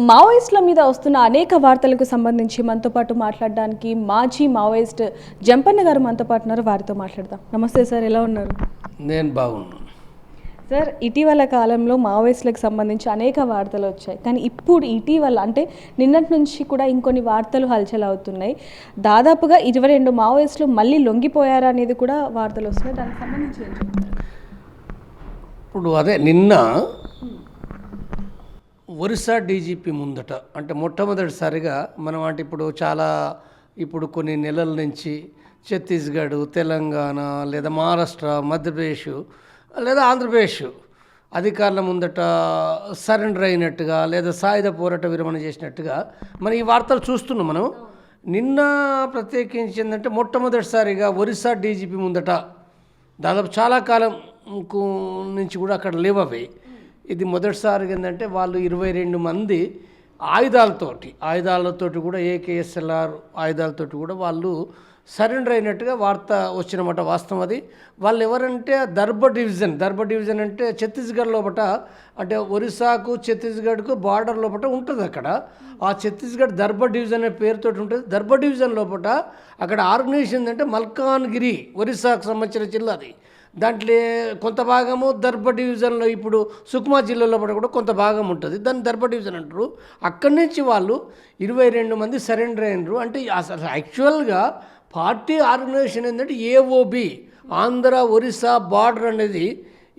మావోయిస్టుల మీద వస్తున్న అనేక వార్తలకు సంబంధించి మనతో పాటు మాట్లాడడానికి మాజీ మావోయిస్ట్ జంపన్న గారు మనతో పాటు ఉన్నారు. వారితో మాట్లాడదాం. నమస్తే సార్, ఎలా ఉన్నారు? నేను బాగున్నాను సార్. ఇటీవల కాలంలో మావోయిస్టులకు సంబంధించి అనేక వార్తలు వచ్చాయి, కానీ ఇప్పుడు ఇటీవల అంటే నిన్నటి నుంచి కూడా ఇంకొన్ని వార్తలు హల్చల్ అవుతున్నాయి. దాదాపుగా 22 మావోయిస్టులు మళ్ళీ లొంగిపోయారా అనేది కూడా వార్తలు వస్తున్నాయి. దానికి సంబంధించి ఏం చెప్తారు? ఇప్పుడు అదే నిన్న ఒరిస్సా డీజీపీ ముందట అంటే మొట్టమొదటిసారిగా మనం అంటే ఇప్పుడు కొన్ని నెలల నుంచి ఛత్తీస్గఢ్, తెలంగాణ లేదా మహారాష్ట్ర, మధ్యప్రదేశ్ లేదా ఆంధ్రప్రదేశ్ అధికారుల ముందట సరెండర్ అయినట్టుగా లేదా సాయుధ పోరాట విరమణ చేసినట్టుగా మనం ఈ వార్తలు చూస్తున్నాం. మనం నిన్న ప్రత్యేకించి ఏంటంటే మొట్టమొదటిసారిగా ఒరిస్సా డీజీపీ ముందట దాదాపు చాలా కాలం నుంచి కూడా అక్కడ లేవవి. ఇది మొదటిసారిగా ఏంటంటే వాళ్ళు 22 మంది ఆయుధాలతోటి కూడా ఏకేఎస్ఎల్ఆర్ ఆయుధాలతోటి కూడా వాళ్ళు సరెండర్ అయినట్టుగా వార్త వచ్చినమాట. వాస్తవం అది. వాళ్ళు ఎవరంటే దర్బ డివిజన్ అంటే ఛత్తీస్గఢ్ లోపట, అంటే ఒరిస్సాకు ఛత్తీస్గఢ్కు బార్డర్ లోపట ఉంటుంది. అక్కడ ఆ ఛత్తీస్గఢ్ దర్బ డివిజన్ అనే పేరుతోటి ఉంటుంది. దర్బ డివిజన్ లోపట అక్కడ ఆర్గనైజేషన్ ఏంటంటే మల్కాన్గిరి, ఒరిస్సాకు సంబంధించిన జిల్లా అది. దాంట్లో కొంత భాగము దర్బ డివిజన్లో, ఇప్పుడు సుక్మా జిల్లాలో కూడా కొంత భాగం ఉంటుంది, దాన్ని దర్బ డివిజన్ అంటారు. అక్కడి నుంచి వాళ్ళు 22 మంది సరెండర్ అయినరు. అంటే అసలు యాక్చువల్గా పార్టీ ఆర్గనైజేషన్ ఏంటంటే ఏఓబి, ఆంధ్ర ఒరిస్సా బార్డర్ అనేది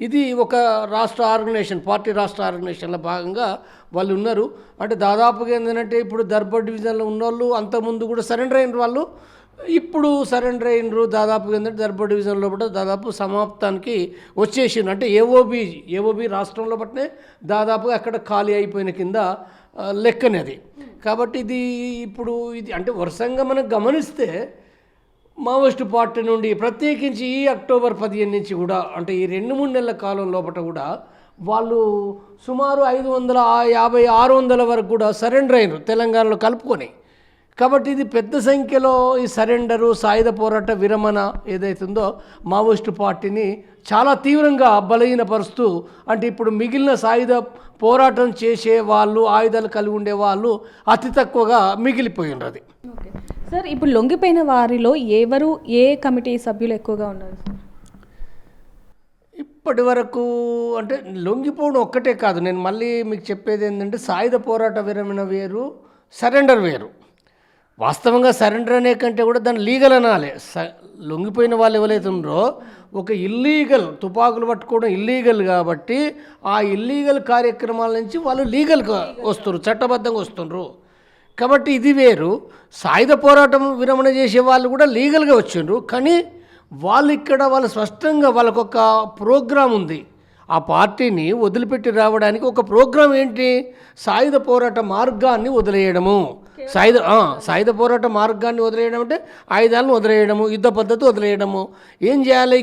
ఇది ఒక రాష్ట్ర ఆర్గనైజేషన్, పార్టీ రాష్ట్ర ఆర్గనైజేషన్లో భాగంగా వాళ్ళు ఉన్నారు. అంటే దాదాపుగా ఏంటంటే ఇప్పుడు దర్బ డివిజన్లో ఉన్నోళ్ళు అంతకుముందు కూడా సరెండర్ అయిన వాళ్ళు ఇప్పుడు సరెండర్ అయినరు. దాదాపుగా ఏంటంటే దర్బ డివిజన్లో కూడా దాదాపు సమాప్తానికి వచ్చేసిండ్రు. అంటే ఏఓబి రాష్ట్రంలో బట్టే దాదాపుగా అక్కడ ఖాళీ అయిపోయిన కింద లెక్కనేది. కాబట్టి ఇది అంటే వరుసంగా మనం గమనిస్తే మావోయిస్టు పార్టీ నుండి ప్రత్యేకించి ఈ అక్టోబర్ 15 నుంచి కూడా అంటే ఈ 2-3 నెలల కాలం లోపల కూడా వాళ్ళు సుమారు 550-600 వరకు కూడా సరెండర్ అయినరు తెలంగాణలో కలుపుకొని. కాబట్టి ఇది పెద్ద సంఖ్యలో ఈ సరెండరు, సాయుధ పోరాట విరమణ ఏదైతుందో మావోయిస్టు పార్టీని చాలా తీవ్రంగా బలహీనపరుస్తూ, అంటే ఇప్పుడు మిగిలిన సాయుధ పోరాటం చేసే వాళ్ళు, ఆయుధాలు కలిగి ఉండే వాళ్ళు అతి తక్కువగా మిగిలిపోయినారు. అది సార్, ఇప్పుడు లొంగిపోయిన వారిలో ఏ కమిటీ సభ్యులు ఎక్కువగా ఉన్నారు? ఇప్పటి వరకు అంటే లొంగిపోవడం ఒక్కటే కాదు, నేను మళ్ళీ మీకు చెప్పేది ఏంటంటే సాయుధ పోరాట విరమణ వేరు, సరెండర్ వేరు. వాస్తవంగా సరెండర్ అనే కంటే కూడా దాన్ని లీగల్ అనాలి. లొంగిపోయిన వాళ్ళు ఎవరైతే ఉన్నారో ఒక ఇల్లీగల్, తుపాకులు పట్టుకోవడం ఇల్లీగల్ కాబట్టి ఆ ఇల్లీగల్ కార్యక్రమాల నుంచి వాళ్ళు లీగల్గా వస్తున్నారు, చట్టబద్ధంగా వస్తున్నారు. కాబట్టి ఇది వేరు. సాయుధ పోరాటం విరమణ చేసే వాళ్ళు కూడా లీగల్గా వచ్చిండ్రు, కానీ వాళ్ళు స్పష్టంగా వాళ్ళకొక ప్రోగ్రాం ఉంది. ఆ పార్టీని వదిలిపెట్టి రావడానికి ఒక ప్రోగ్రాం ఏంటి? సాయుధ పోరాట మార్గాన్ని వదిలేయడము. సాయుధ పోరాట మార్గాన్ని వదిలేయడం అంటే ఆయుధాలను వదిలేయడము, యుద్ధ పద్ధతి వదిలేయడము. ఏం చేయాలి?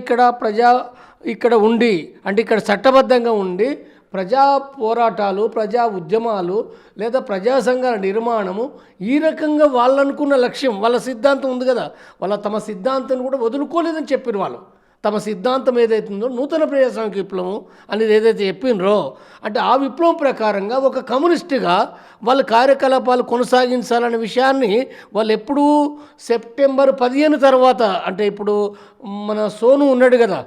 ఇక్కడ ఉండి, అంటే ఇక్కడ చట్టబద్ధంగా ఉండి ప్రజా పోరాటాలు, ప్రజా ఉద్యమాలు లేదా ప్రజా సంఘాల నిర్మాణము, ఈ రకంగా వాళ్ళు అనుకున్న లక్ష్యం, వాళ్ళ సిద్ధాంతం ఉంది కదా, తమ సిద్ధాంతాన్ని కూడా వదులుకోలేదని చెప్పారు. వాళ్ళు తమ సిద్ధాంతం ఏదైతుందో నూతన ప్రజాస్వామిక విప్లవం అనేది ఏదైతే చెప్పినరో, అంటే ఆ విప్లవం ప్రకారంగా ఒక కమ్యూనిస్టుగా వాళ్ళ కార్యకలాపాలు కొనసాగించాలనే విషయాన్ని వాళ్ళు ఎప్పుడూ సెప్టెంబర్ 15 తర్వాత, అంటే ఇప్పుడు మన సోను ఉన్నాడు కదా,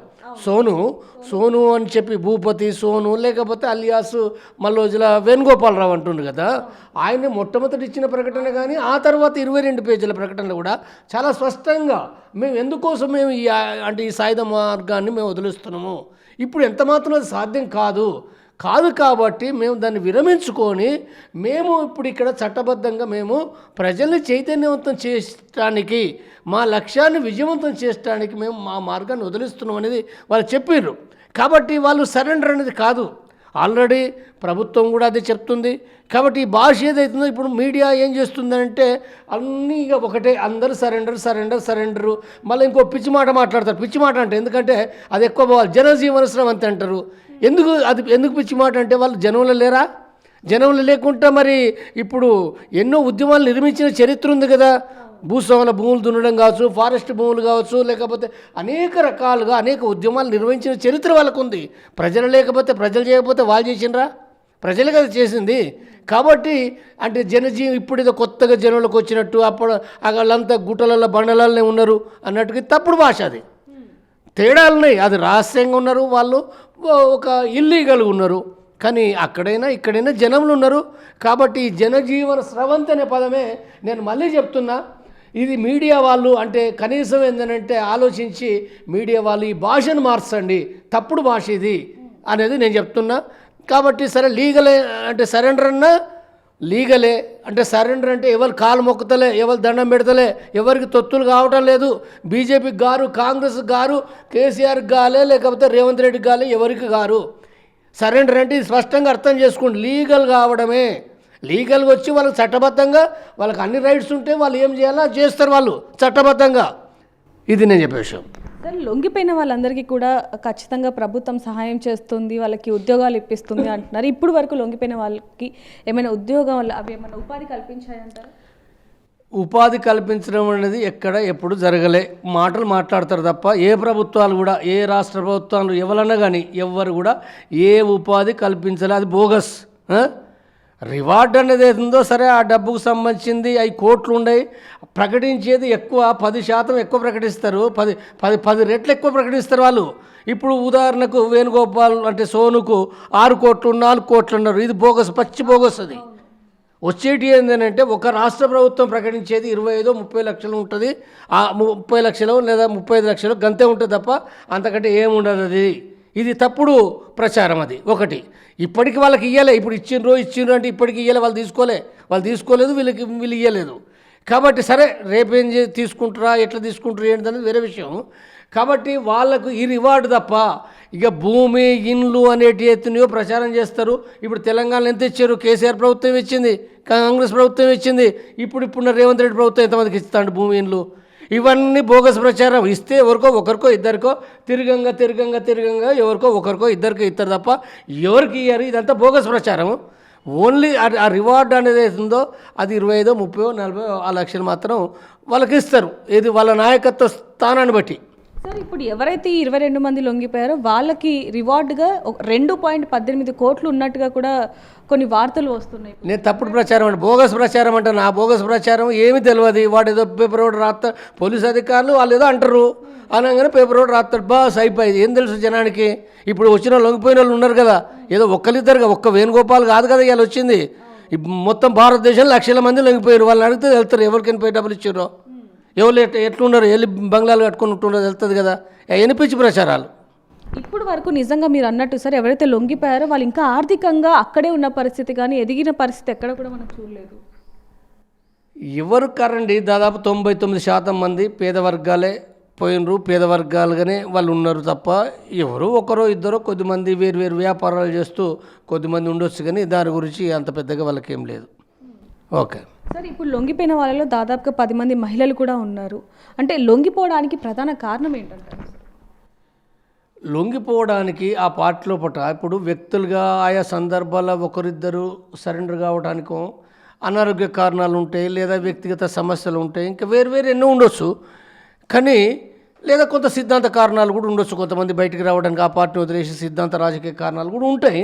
సోను అని చెప్పి భూపతి సోను, లేకపోతే అలియాస్ మల్లోజుల వేణుగోపాలరావు అంటుండు కదా, ఆయన మొట్టమొదటి ఇచ్చిన ప్రకటన కానీ ఆ తర్వాత 22 పేజీల ప్రకటనలు కూడా చాలా స్పష్టంగా మేము ఎందుకోసం ఈ సాయుధ మార్గాన్ని మేము వదిలిస్తున్నాము, ఇప్పుడు ఎంత మాత్రం అది సాధ్యం కాదు కాబట్టి మేము దాన్ని విరమించుకొని మేము ఇప్పుడు ఇక్కడ చట్టబద్ధంగా మేము ప్రజల్ని చైతన్యవంతం చేయడానికి, మా లక్ష్యాన్ని విజయవంతం చేయడానికి మేము మా మార్గాన్ని వదిలిస్తున్నాం అనేది వాళ్ళు చెప్పారు. కాబట్టి వాళ్ళు సరెండర్ అనేది కాదు, ఆల్రెడీ ప్రభుత్వం కూడా అదే చెప్తుంది. కాబట్టి ఈ భాష ఏదైతుందో ఇప్పుడు మీడియా ఏం చేస్తుందంటే అన్నీ ఇక ఒకటే, అందరూ సరెండరు. మళ్ళీ ఇంకో పిచ్చి మాట మాట్లాడతారు. పిచ్చి మాట అంటే ఎందుకంటే అది ఎక్కువ పోవాలి, జనజీవన శ్రమంతి అంటారు. ఎందుకు పిచ్చి మాట అంటే వాళ్ళు జనంలో లేరా? జనంలో లేకుండా మరి ఇప్పుడు ఎన్నో ఉద్యమాలు నిర్మించిన చరిత్ర ఉంది కదా. భూస్వాముల భూములు దున్నడం కావచ్చు, ఫారెస్ట్ భూములు కావచ్చు, లేకపోతే అనేక రకాలుగా అనేక ఉద్యమాలు నిర్వహించిన చరిత్ర వాళ్ళకు ఉంది. ప్రజలు చేయకపోతే వాళ్ళు చేసినరా? ప్రజలే కదా చేసింది. కాబట్టి అంటే ఇప్పుడు ఏదో కొత్తగా జనంలోకి వచ్చినట్టు అప్పుడు వాళ్ళంతా గుట్టలలో బండలలోనే ఉన్నారు అన్నట్టుగా తప్పుడు భాష అది. తేడాలు ఉన్నాయి. అది రహస్యంగా ఉన్నారు వాళ్ళు, ఒక ఇల్లీగల్గా ఉన్నారు. కానీ అక్కడైనా ఇక్కడైనా జనంలో ఉన్నారు. కాబట్టి జనజీవన స్రవంతి అనే పదమే నేను మళ్ళీ చెప్తున్నా. ఇది మీడియా వాళ్ళు అంటే కనీసం ఏంటంటే ఆలోచించి మీడియా వాళ్ళు ఈ భాషను మార్చండి, తప్పుడు భాష ఇది అనేది నేను చెప్తున్నా. కాబట్టి సరే లీగలే అంటే సరెండర్ అన్నా లీగలే అంటే సరెండర్ అంటే ఎవరు కాలు మొక్కుతలే, ఎవరు దండం పెడతలే, ఎవరికి తొత్తులు కావటం లేదు. బీజేపీకి గారు, కాంగ్రెస్ గారు, కేసీఆర్కి గాలే, లేకపోతే రేవంత్ రెడ్డికి గాలే, ఎవరికి గారు. సరెండర్ అంటే ఇది స్పష్టంగా అర్థం చేసుకోండి, లీగల్ కావడమే. లీగల్గా వచ్చి వాళ్ళకి చట్టబద్ధంగా వాళ్ళకి అన్ని రైట్స్ ఉంటే వాళ్ళు ఏం చేయాలో చేస్తారు వాళ్ళు చట్టబద్ధంగా. ఇది నేను చెప్పే విషయం. సార్, లొంగిపోయిన వాళ్ళందరికీ కూడా ఖచ్చితంగా ప్రభుత్వం సహాయం చేస్తుంది, వాళ్ళకి ఉద్యోగాలు ఇప్పిస్తుంది అంటున్నారు. ఇప్పుడు వరకు లొంగిపోయిన వాళ్ళకి ఏమైనా ఉద్యోగం అవి ఏమైనా ఉపాధి కల్పించాయంటారు? ఉపాధి కల్పించడం అనేది ఎప్పుడు జరగలే. మాటలు మాట్లాడతారు తప్ప ఏ ప్రభుత్వాలు కూడా, ఏ రాష్ట్ర ప్రభుత్వాలు ఎవరన్నా కానీ ఎవ్వరు కూడా ఏ ఉపాధి కల్పించలే. అది బోగస్. రివార్డ్ అనేది ఏదో సరే ఆ డబ్బుకు సంబంధించింది అవి కోట్లు ఉన్నాయి. ప్రకటించేది ఎక్కువ 10% ఎక్కువ ప్రకటిస్తారు, 10 రెట్లు ఎక్కువ ప్రకటిస్తారు వాళ్ళు. ఇప్పుడు ఉదాహరణకు వేణుగోపాల్ అంటే సోనుకు 6 కోట్లు 4 కోట్లు ఉన్నారు. ఇది బోగస్, పచ్చి బోగస్. అది వచ్చేటి ఏంటంటే ఒక రాష్ట్ర ప్రభుత్వం ప్రకటించేది 25-30 లక్షలు ఉంటుంది. ఆ 30 లక్షలు లేదా 35 లక్షలు గంతే ఉంటుంది తప్ప అంతకంటే ఏముండదు. అది ఇది తప్పుడు ప్రచారం. అది ఒకటి. ఇప్పటికి వాళ్ళకి ఇవ్వలే. ఇప్పుడు ఇచ్చిండ్రు అంటే ఇప్పటికి ఇవ్వలే. వాళ్ళు తీసుకోలేదు, వీళ్ళు ఇవ్వలేదు. కాబట్టి సరే రేపేం తీసుకుంటారా, ఎట్లా తీసుకుంటారు ఏంటనేది వేరే విషయం. కాబట్టి వాళ్ళకు ఈ రివార్డు తప్ప ఇక భూమి, ఇండ్లు అనేటి ఎత్తునియో ప్రచారం చేస్తారు. ఇప్పుడు తెలంగాణలో ఎంత ఇచ్చారు? కేసీఆర్ ప్రభుత్వం ఇచ్చింది, కాంగ్రెస్ ప్రభుత్వం ఇచ్చింది. ఇప్పుడు రేవంత్ రెడ్డి ప్రభుత్వం ఎంతమందికి ఇస్తాడు భూమి, ఇండ్లు? ఇవన్నీ బోగస్ ప్రచారం. ఇస్తే ఎవరికో ఒకరికో ఇద్దరికో తిరగంగా ఎవరికో ఒకరికో ఇద్దరికో ఇస్తారు తప్ప ఎవరికి ఇయ్యారు. ఇదంతా బోగస్ ప్రచారం. ఓన్లీ ఆ రివార్డ్ అనేది ఉందో అది 25, 30, 40 లక్షలు మాత్రం వాళ్ళకి ఇస్తారు. ఇది వాళ్ళ నాయకత్వ స్థానాన్ని బట్టి. సార్, ఇప్పుడు ఎవరైతే ఈ 22 మంది లొంగిపోయారో వాళ్ళకి రివార్డుగా 2.18 కోట్లు ఉన్నట్టుగా కూడా కొన్ని వార్తలు వస్తున్నాయి. నేను తప్పుడు ప్రచారం అంటే బోగస్ ప్రచారం అంటే నా బోగస్ ప్రచారం ఏమీ తెలియదు. వాడు ఏదో పేపర్ రోడ్ రాస్తాడు, పోలీసు అధికారులు వాళ్ళు ఏదో అంటారు, అనగానే పేపర్ రోడ్ రాస్తాడు, బాస్ అయిపోయింది. ఏం తెలుసు జనానికి? ఇప్పుడు వచ్చిన లొంగిపోయిన వాళ్ళు ఉన్నారు కదా, ఏదో ఒక్కరిద్దరుగా, ఒక్క వేణుగోపాల్ కాదు కదా ఇవాళ వచ్చింది. మొత్తం భారతదేశంలో లక్షల మంది లొంగిపోయారు. వాళ్ళని అడిగితే వెళ్తారు ఎవరికైనా పోయి డబ్బులు ఇచ్చారో, ఎవరు ఎట్లున్నారు, వెళ్ళి బంగ్లాలు కట్టుకుని ఉంటున్నారో వెళ్తుంది కదా. ఎనిపించి ప్రచారాలు. ఇప్పుడు వరకు నిజంగా మీరు అన్నట్టు సార్, ఎవరైతే లొంగిపోయారో వాళ్ళు ఇంకా ఆర్థికంగా అక్కడే ఉన్న పరిస్థితి కానీ ఎదిగిన పరిస్థితి ఎక్కడ కూడా మనం చూడలేదు. ఎవరు కారండి, దాదాపు 99% మంది పేద వర్గాలే పోయినరు. పేద వర్గాలుగానే వాళ్ళు ఉన్నారు తప్ప ఎవరో ఒకరో ఇద్దరో కొద్దిమంది వేరు వ్యాపారాలు చేస్తూ కొద్దిమంది ఉండొచ్చు. కానీ దాని గురించి అంత పెద్దగా వాళ్ళకి ఏం లేదు. ఓకే సార్, ఇప్పుడు లొంగిపోయిన వాళ్ళలో దాదాపుగా 10 మంది మహిళలు కూడా ఉన్నారు. అంటే లొంగిపోవడానికి ప్రధాన కారణం ఏంటంటారు? లొంగిపోవడానికి ఆ పార్టీలో పట్ట ఇప్పుడు వ్యక్తులుగా ఆయా సందర్భాల్లో ఒకరిద్దరు సరెండర్ కావడానికో అనారోగ్య కారణాలు ఉంటాయి, లేదా వ్యక్తిగత సమస్యలు ఉంటాయి, ఇంకా వేరు ఎన్నో ఉండొచ్చు. కానీ లేదా కొంత సిద్ధాంత కారణాలు కూడా ఉండొచ్చు. కొంతమంది బయటికి రావడానికి ఆ పార్టీ వదిలేసి సిద్ధాంత రాజకీయ కారణాలు కూడా ఉంటాయి.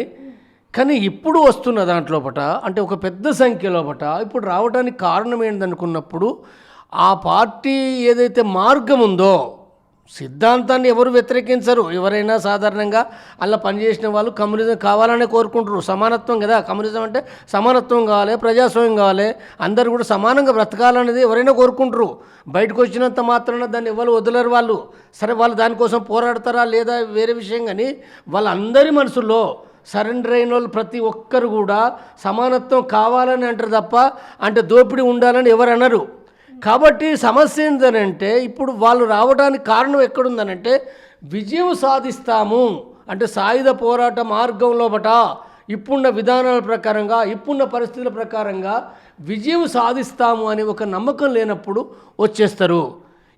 కానీ ఇప్పుడు వస్తున్న దాంట్లోపట అంటే ఒక పెద్ద సంఖ్యలోపట ఇప్పుడు రావడానికి కారణం ఏంటనుకున్నప్పుడు ఆ పార్టీ ఏదైతే మార్గం ఉందో, సిద్ధాంతాన్ని ఎవరు వ్యతిరేకించరు. ఎవరైనా సాధారణంగా అలా పనిచేసిన వాళ్ళు కమ్యూనిజం కావాలనే కోరుకుంటారు. సమానత్వం కదా, కమ్యూనిజం అంటే సమానత్వం కావాలి, ప్రజాస్వామ్యం కావాలి, అందరూ కూడా సమానంగా బ్రతకాలనేది ఎవరైనా కోరుకుంటారు. బయటకు వచ్చినంత మాత్రాన దాన్ని ఎవరు వదలరు వాళ్ళు. సరే వాళ్ళు దానికోసం పోరాడతారా లేదా వేరే విషయం. కానీ వాళ్ళందరి మనసులో సరెండర్ అయిన వాళ్ళు ప్రతి ఒక్కరు కూడా సమానత్వం కావాలని అంటారు తప్ప అంటే దోపిడీ ఉండాలని ఎవరు అనరు. కాబట్టి సమస్య ఏంటంటే ఇప్పుడు వాళ్ళు రావడానికి కారణం ఎక్కడుందనంటే విజయం సాధిస్తాము అంటే సాయుధ పోరాట మార్గంలో ఇప్పుడున్న విధానాల ప్రకారంగా, ఇప్పుడున్న పరిస్థితుల ప్రకారంగా విజయం సాధిస్తాము అనే ఒక నమ్మకం లేనప్పుడు వచ్చేస్తారు.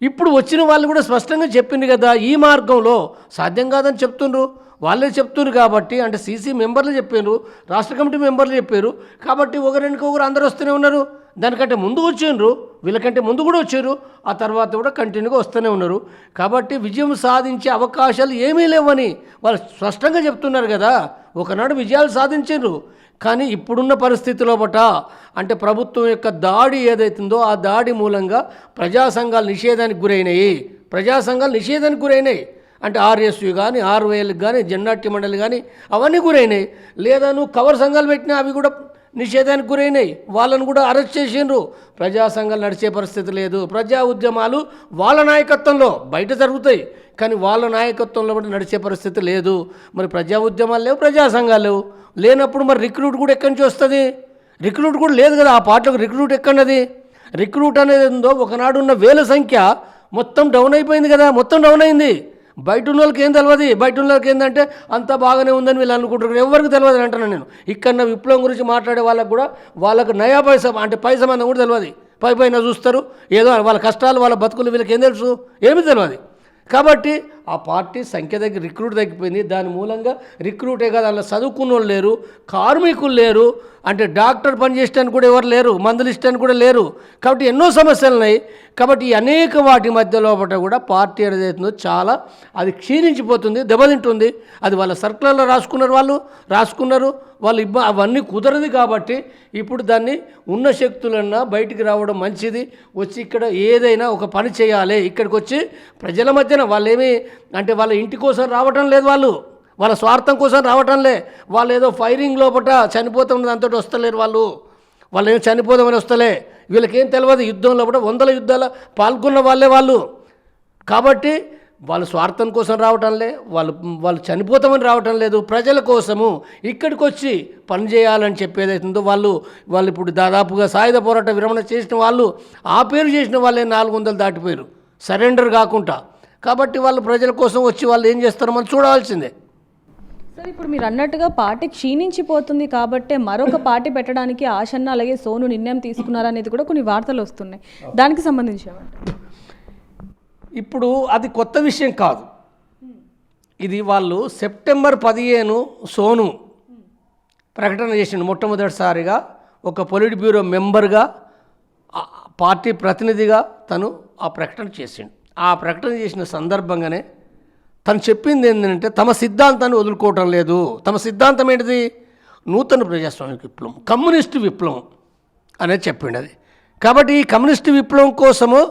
ఇప్పుడు వచ్చిన వాళ్ళు కూడా స్పష్టంగా చెప్పింది కదా, ఈ మార్గంలో సాధ్యం కాదని చెప్తుండ్రు. వాళ్ళే చెప్తున్నారు కాబట్టి అంటే సీసీ మెంబర్లు చెప్పారు, రాష్ట్ర కమిటీ మెంబర్లు చెప్పారు. కాబట్టి ఒకరికి అందరూ వస్తూనే ఉన్నారు. దానికంటే ముందు వచ్చిండ్రు, వీళ్ళకంటే ముందు కూడా వచ్చారు, ఆ తర్వాత కూడా కంటిన్యూగా వస్తూనే ఉన్నారు. కాబట్టి విజయం సాధించే అవకాశాలు ఏమీ లేవని వాళ్ళు స్పష్టంగా చెప్తున్నారు కదా. ఒకనాడు విజయాలు సాధించారు, కానీ ఇప్పుడున్న పరిస్థితిలో అంటే ప్రభుత్వం యొక్క దాడి ఏదైతుందో ఆ దాడి మూలంగా ప్రజా సంఘాలు నిషేధానికి గురైనాయి. అంటే ఆర్ఎస్యు కానీ, ఆర్వైఎల్కి కానీ, జెండాట్య మండలి కానీ అవన్నీ గురైనాయి. లేదా నువ్వు కవర్ సంఘాలు పెట్టినా అవి కూడా నిషేధానికి గురైనాయి. వాళ్ళను కూడా అరెస్ట్ చేసిండ్రు. ప్రజా సంఘాలు నడిచే పరిస్థితి లేదు. ప్రజా ఉద్యమాలు వాళ్ళ నాయకత్వంలో బయట జరుగుతాయి, కానీ వాళ్ళ నాయకత్వంలో కూడా నడిచే పరిస్థితి లేదు. మరి ప్రజా ఉద్యమాలు లేవు, ప్రజా సంఘాలు లేనప్పుడు మరి రిక్రూట్ కూడా ఎక్కడి నుంచి వస్తుంది? రిక్రూట్ కూడా లేదు కదా. ఆ పార్టీలకు రిక్రూట్ ఎక్కడది? రిక్రూట్ అనేది ఉందో ఒకనాడు ఉన్న వేల సంఖ్య మొత్తం డౌన్ అయిపోయింది కదా, మొత్తం డౌన్ అయింది. బయట ఉన్న వాళ్ళకి ఏం తెలియదు. బయట ఉన్న వాళ్ళకి ఏంటంటే అంతా బాగానే ఉందని వీళ్ళు అనుకుంటారు, ఎవరికి తెలియదు అని అంటున్నాను నేను. ఇక్కడ విప్లవం గురించి మాట్లాడే వాళ్ళకు కూడా వాళ్ళకు నయా పైసా అంటే పైసా మందం కూడా తెలియదు. పైన చూస్తారు ఏదో వాళ్ళ కష్టాలు, వాళ్ళ బతుకులు వీళ్ళకి ఏం తెలుసు? ఏమీ తెలియదు. కాబట్టి ఆ పార్టీ సంఖ్య రిక్రూట్ తగ్గిపోయింది. దాని మూలంగా రిక్రూటే కాదు, అలా చదువుకున్న వాళ్ళు లేరు, కార్మికులు లేరు, అంటే డాక్టర్ పని చేసడానికి కూడా ఎవరు లేరు, మందులు ఇష్టడానికి కూడా లేరు. కాబట్టి ఎన్నో సమస్యలు ఉన్నాయి. కాబట్టి ఈ అనేక వాటి మధ్యలో కూడా పార్టీ ఏదైతుందో చాలా అది క్షీణించిపోతుంది, దెబ్బతింటుంది. అది వాళ్ళ సర్కులర్లో రాసుకున్నారు వాళ్ళు అవన్నీ కుదరదు. కాబట్టి ఇప్పుడు దాన్ని ఉన్న శక్తులన్నా బయటికి రావడం మంచిది. వచ్చి ఇక్కడ ఏదైనా ఒక పని చేయాలి. ఇక్కడికి వచ్చి ప్రజల మధ్యన వాళ్ళేమీ అంటే వాళ్ళ ఇంటి కోసం రావటం లేదు, వాళ్ళ స్వార్థం కోసం రావటంలే. వాళ్ళు ఏదో ఫైరింగ్ చనిపోతాం దాంతో వస్తలేరు. వాళ్ళు ఏం చనిపోదామని వస్తలే. వీళ్ళకేం తెలియదు, యుద్ధంలో 100 యుద్ధాలు పాల్గొన్న వాళ్ళు. కాబట్టి వాళ్ళు స్వార్థం కోసం రావటంలే, వాళ్ళు చనిపోతామని రావటం లేదు. ప్రజల కోసము ఇక్కడికి వచ్చి పని చేయాలని చెప్పేదైతుందో వాళ్ళు ఇప్పుడు దాదాపుగా సాయుధ పోరాట విరమణ చేసిన వాళ్ళు, ఆ పేరు చేసిన వాళ్ళే 400 దాటిపోయారు సరెండర్ కాకుండా. కాబట్టి వాళ్ళు ప్రజల కోసం వచ్చి వాళ్ళు ఏం చేస్తారో మనం చూడాల్సిందే. సార్, ఇప్పుడు మీరు అన్నట్టుగా పార్టీ క్షీణించిపోతుంది కాబట్టే మరొక పార్టీ పెట్టడానికి ఆశన్న అలాగే సోను నిర్ణయం తీసుకున్నారనేది కూడా కొన్ని వార్తలు వస్తున్నాయి. దానికి సంబంధించి ఇప్పుడు అది కొత్త విషయం కాదు. ఇది వాళ్ళు సెప్టెంబర్ 15 సోను ప్రకటన చేసిండు. మొట్టమొదటిసారిగా ఒక పొలిట్ బ్యూరో మెంబర్గా, పార్టీ ప్రతినిధిగా తను ఆ ప్రకటన చేసిండు. ఆ ప్రకటన చేసిన సందర్భంగానే తను చెప్పింది ఏంటంటే తమ సిద్ధాంతాన్ని వదులుకోవటం లేదు. తమ సిద్ధాంతం ఏంటిది? నూతన ప్రజాస్వామిక విప్లవం, కమ్యూనిస్టు విప్లవం అనేది చెప్పిండు అది. కాబట్టి ఈ కమ్యూనిస్టు విప్లవం కోసము